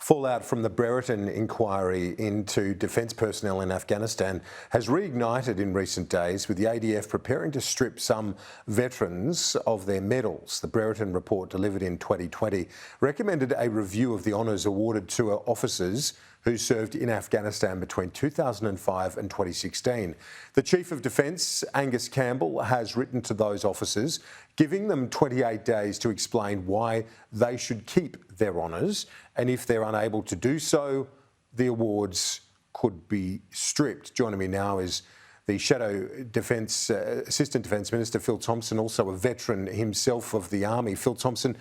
Fallout from the Brereton Inquiry into defence personnel in Afghanistan has reignited in recent days, with the ADF preparing to strip some veterans of their medals. The Brereton Report, delivered in 2020, recommended a review of the honours awarded to officers who served in Afghanistan between 2005 and 2016. The Chief of Defence, Angus Campbell, has written to those officers, giving them 28 days to explain why they should keep their honours, and if they're unable to do so, the awards could be stripped. Joining me now is the Shadow Defence Assistant Defence Minister, Phil Thompson, also a veteran himself of the Army. Phil Thompson,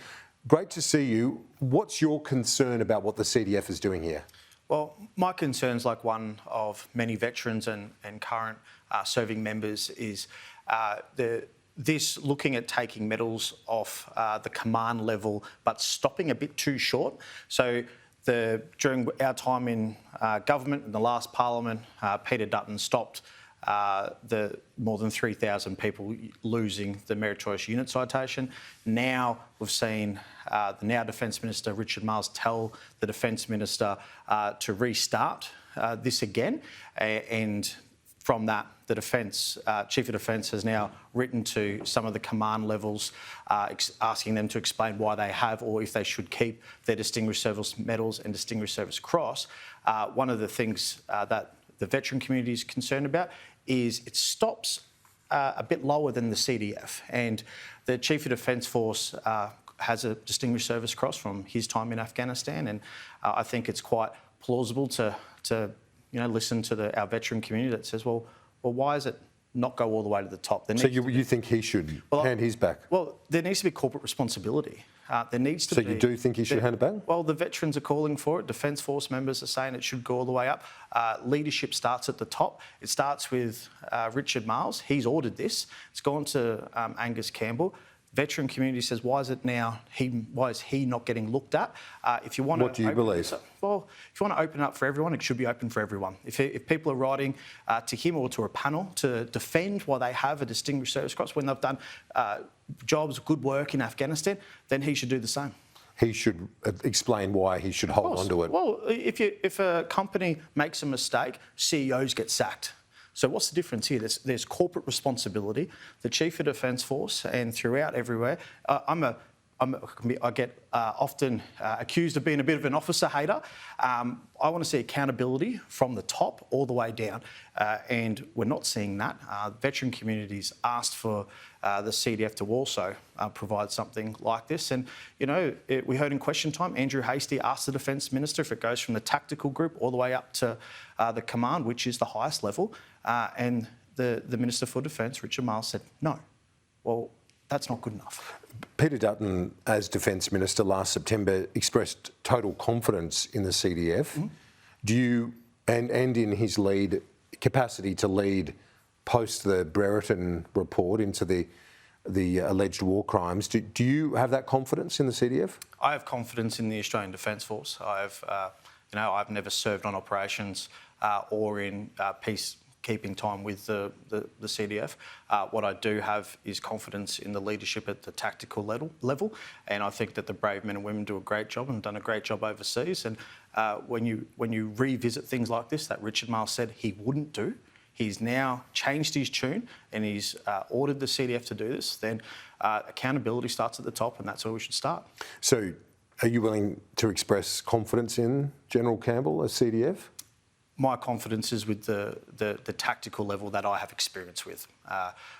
great to see you. What's your concern about what the CDF is doing here? Well, my concern's like one of many veterans and current serving members is this looking at taking medals off the command level, but stopping a bit too short. So during our time in government, in the last parliament, Peter Dutton stopped the more than 3,000 people losing the meritorious unit citation. Now we've seen the now Defence Minister, Richard Marles, tell the Defence Minister to restart this again. And from that, the Chief of Defence has now written to some of the command levels, asking them to explain why they have or if they should keep their Distinguished Service Medals and Distinguished Service Cross. One of the things that the veteran community is concerned about is it stops a bit lower than the CDF. And the Chief of Defence Force has a Distinguished Service Cross from his time in Afghanistan, and I think it's quite plausible to listen to our veteran community that says, well, why is it not go all the way to the top? So you think he should hand his back? Well, there needs to be corporate responsibility. There needs to be. So you do think he should hand it back? Well, the veterans are calling for it. Defence Force members are saying it should go all the way up. Leadership starts at the top. It starts with Richard Marles. He's ordered this. It's gone to Angus Campbell. Veteran community says, why is he not getting looked at? If you want what do you believe? Well, if you want to open it up for everyone, it should be open for everyone. If people are writing to him or to a panel to defend why they have a Distinguished Service Cross when they've done jobs, good work in Afghanistan, then he should do the same. He should explain why he should hold on to it. Well, if a company makes a mistake, CEOs get sacked. So what's the difference here? There's corporate responsibility. The Chief of Defence Force and throughout everywhere, I get often accused of being a bit of an officer hater. I want to see accountability from the top all the way down, and we're not seeing that. Veteran communities asked for the CDF to also provide something like this. And, we heard in question time, Andrew Hastie asked the Defence Minister if it goes from the tactical group all the way up to the command, which is the highest level. And the Minister for Defence, Richard Marles, said no. Well, that's not good enough. Peter Dutton, as Defence Minister last September, expressed total confidence in the CDF. Mm-hmm. Do you, and in his capacity to lead post the Brereton Report into the alleged war crimes, do you have that confidence in the CDF? I have confidence in the Australian Defence Force. I've never served on operations or in peacekeeping time with the CDF. What I do have is confidence in the leadership at the tactical level, and I think that the brave men and women do a great job and have done a great job overseas. And when you revisit things like this that Richard Marles said he wouldn't do, he's now changed his tune and he's ordered the CDF to do this, then accountability starts at the top, and that's where we should start. So are you willing to express confidence in General Campbell as CDF? My confidence is with the tactical level that I have experience with.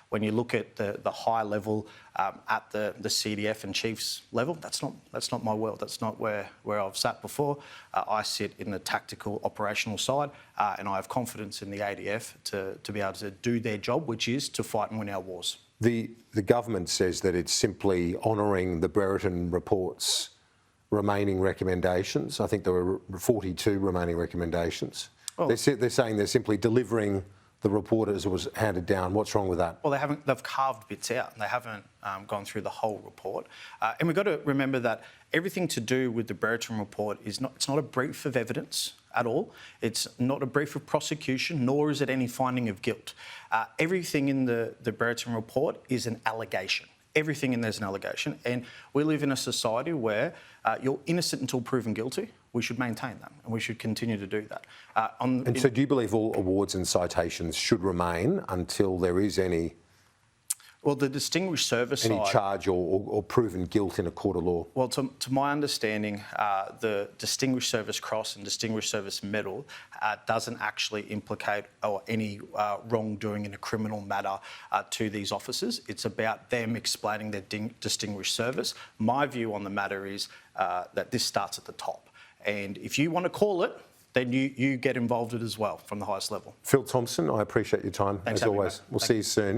When you look at the high level at the CDF and Chiefs level, that's not my world. That's not where I've sat before. I sit in the tactical operational side, and I have confidence in the ADF to be able to do their job, which is to fight and win our wars. The government says that it's simply honouring the Brereton Report's remaining recommendations. I think there were 42 remaining recommendations. Well, they're saying they're simply delivering the report as it was handed down. What's wrong with that? Well, they've carved bits out. They haven't gone through the whole report. And we've got to remember that everything to do with the Brereton Report it's not a brief of evidence at all. It's not a brief of prosecution, nor is it any finding of guilt. Everything in the Brereton Report is an allegation. Everything in there's an allegation. And we live in a society where you're innocent until proven guilty. we should maintain them and we should continue to do that. So do you believe all awards and citations should remain until there is any the distinguished service side, charge or proven guilt in a court of law? Well, to my understanding, the Distinguished Service Cross and Distinguished Service Medal doesn't actually implicate or any wrongdoing in a criminal matter to these officers. It's about them explaining their distinguished service. My view on the matter is that this starts at the top. And if you want to call it, then you get involved in it as well from the highest level. Phil Thompson, I appreciate your time as always. We'll see you soon.